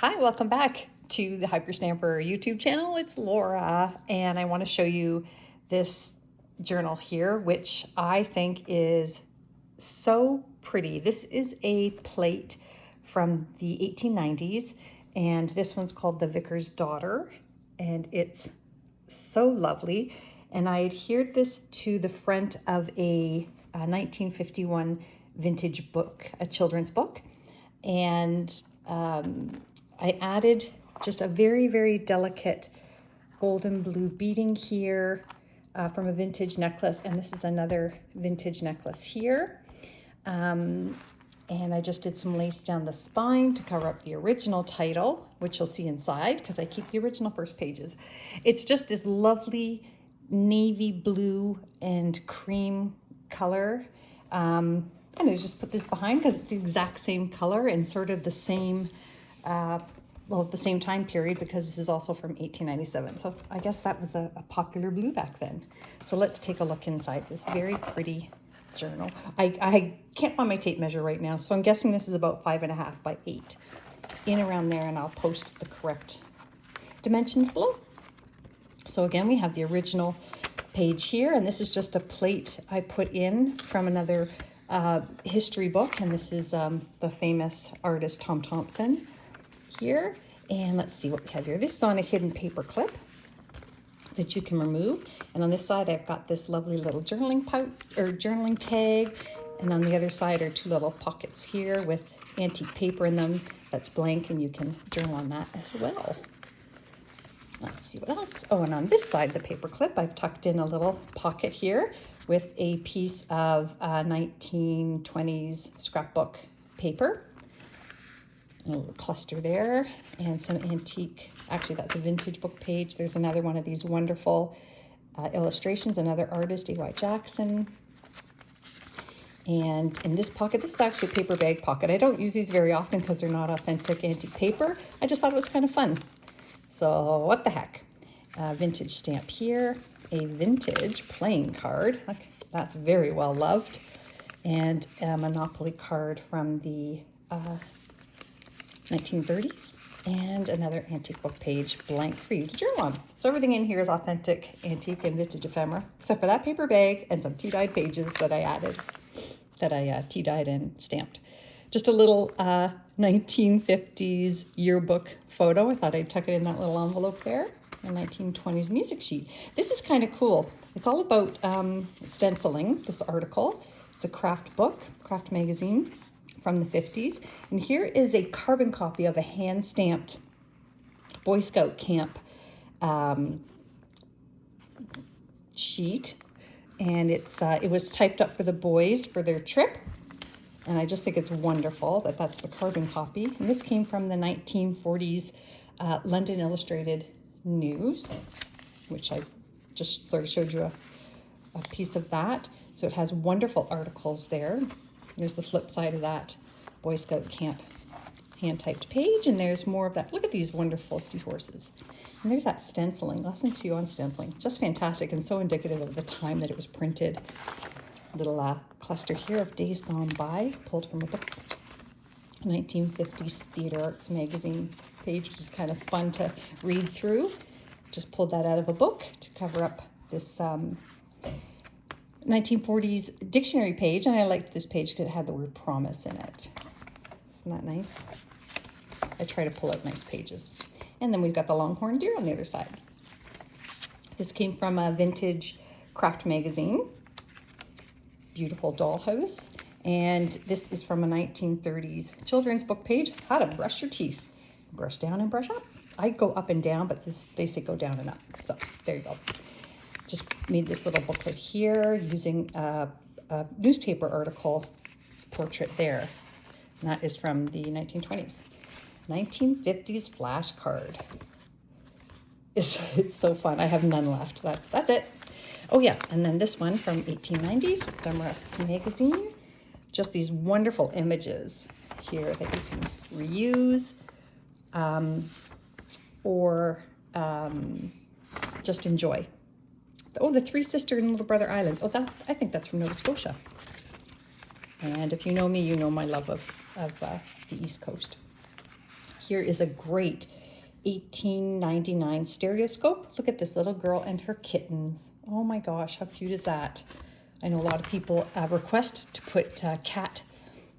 Hi, welcome back to the Hyperstamper YouTube channel. It's Laura, and I want to show you this journal here, which I think is so pretty. This is a plate from the 1890s, and this one's called The Vicar's Daughter, and it's so lovely. And I adhered this to the front of a 1951 vintage book, a children's book, and I added just a very, very delicate golden blue beading here from a vintage necklace, and this is another vintage necklace here. And I just did some lace down the spine to cover up the original title, which you'll see inside because I keep the original first pages. It's just this lovely navy blue and cream color. And I just put this behind because it's the exact same color and sort of the same the same time period, because this is also from 1897. So I guess that was a popular blue back then. So let's take a look inside this very pretty journal. I can't find my tape measure right now, so I'm guessing this is about 5.5 by 8, in around there, and I'll post the correct dimensions below. So again, we have the original page here, and this is just a plate I put in from another history book, and this is the famous artist Tom Thompson here. And let's see what we have here. This is on a hidden paper clip that you can remove, and on this side I've got this lovely little journaling pouch or journaling tag, and on the other side are 2 little pockets here with antique paper in them that's blank, and you can journal on that as well. Let's see what else. Oh, and on this side, the paper clip, I've tucked in a little pocket here with a piece of 1920s scrapbook paper. A little cluster there, and some antique, actually that's a vintage book page. There's another one of these wonderful illustrations, another artist, A.Y. Jackson. And in this pocket, this is actually a paper bag pocket. I don't use these very often because they're not authentic antique paper. I just thought it was kind of fun. So what the heck? Vintage stamp here, a vintage playing card. Look, that's very well loved. And a Monopoly card from the 1930s, and another antique book page blank for you to journal on. So everything in here is authentic, antique, and vintage ephemera, except for that paper bag and some tea-dyed pages that I added, that I tea-dyed and stamped. Just a little 1950s yearbook photo. I thought I'd tuck it in that little envelope there. A 1920s music sheet. This is kind of cool. It's all about stenciling, this article. It's a craft book, craft magazine from the 50s. And here is a carbon copy of a hand-stamped Boy Scout camp sheet. And it was typed up for the boys for their trip. And I just think it's wonderful that that's the carbon copy. And this came from the 1940s London Illustrated News, which I just sort of showed you a piece of that. So it has wonderful articles there. There's the flip side of that Boy Scout camp hand-typed page, and there's more of that. Look at these wonderful seahorses. And there's that stenciling, lesson 2 on stenciling. Just fantastic, and so indicative of the time that it was printed. Little cluster here of Days Gone By, pulled from a book. 1950s Theatre Arts magazine page, which is kind of fun to read through. Just pulled that out of a book to cover up this 1940s dictionary page, and I liked this page because it had the word promise in it. Isn't that nice? I try to pull out nice pages. And then we've got the longhorn deer on the other side. This came from a vintage craft magazine. Beautiful dollhouse. And this is from a 1930s children's book page, How to Brush Your Teeth. Brush down and brush up. I go up and down, but they say go down and up. So there you go. Just made this little booklet here using a newspaper article portrait there. And that is from the 1920s. 1950s flashcard. It's so fun. I have none left. That's it. Oh yeah, and then this one from 1890s, Dumrust's magazine. Just these wonderful images here that you can reuse or just enjoy. Oh, the Three Sister and Little Brother Islands. Oh, I think that's from Nova Scotia. And if you know me, you know my love of the East Coast. here is a great 1899 stereoscope. Look at this little girl and her kittens. Oh my gosh, how cute is that? I know a lot of people request to put cat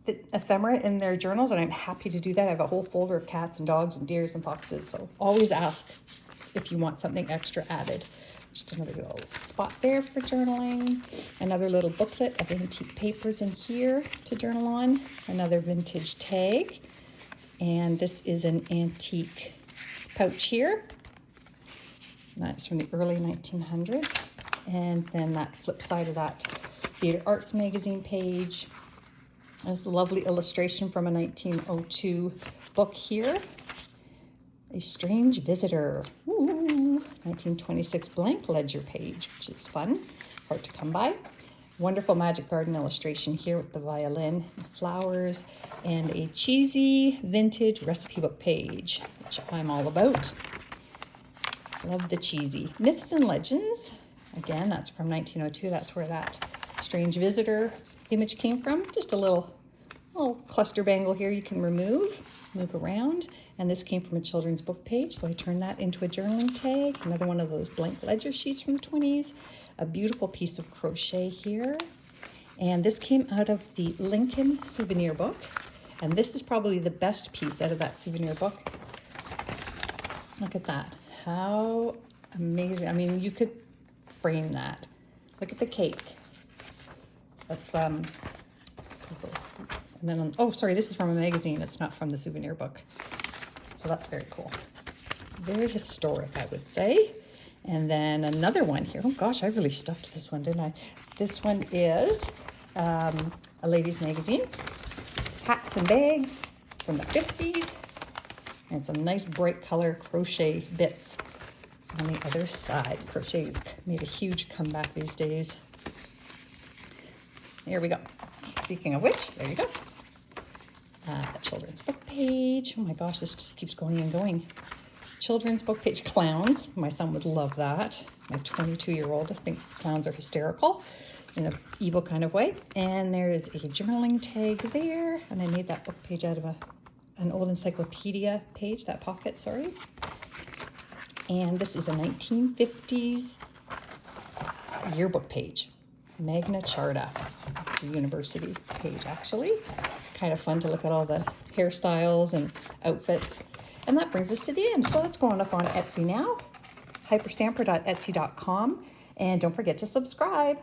ephemera in their journals, and I'm happy to do that. I have a whole folder of cats and dogs and deers and foxes, so always ask if you want something extra added. Just another little spot there for journaling. Another little booklet of antique papers in here to journal on. Another vintage tag. And this is an antique pouch here. That's from the early 1900s. And then that flip side of that Theatre Arts magazine page. There's a lovely illustration from a 1902 book here. A Strange Visitor. Ooh, 1926 blank ledger page, which is fun, hard to come by. Wonderful Magic Garden illustration here with the violin and flowers, and a cheesy vintage recipe book page, which I'm all about. Love the cheesy. Myths and Legends. Again, that's from 1902. That's where that Strange Visitor image came from. Just a little cluster bangle here you can move around. And this came from a children's book page, so I turned that into a journaling tag. Another one of those blank ledger sheets from the 20s. A beautiful piece of crochet here. And this came out of the Lincoln souvenir book. And this is probably the best piece out of that souvenir book. Look at that. How amazing. I mean, you could frame that. Look at the cake. That's, and then, oh, sorry, this is from a magazine. It's not from the souvenir book. So that's very cool. Very historic, I would say. And then another one here. Oh gosh, I really stuffed this one, didn't I? This one is a ladies' magazine. Hats and bags from the 50s. And some nice bright color crochet bits on the other side. Crochet's made a huge comeback these days. Here we go. Speaking of which, there you go. The children's book page. Oh my gosh, this just keeps going and going. Children's book page, clowns. My son would love that. My 22-year-old thinks clowns are hysterical in an evil kind of way. And there is a journaling tag there. And I made that book page out of an old encyclopedia page, that pocket, sorry. And this is a 1950s yearbook page. Magna Charta, the university page actually. Kind of fun to look at all the hairstyles and outfits. And that brings us to the end. So let's go on up on Etsy now, hyperstamper.etsy.com. And don't forget to subscribe.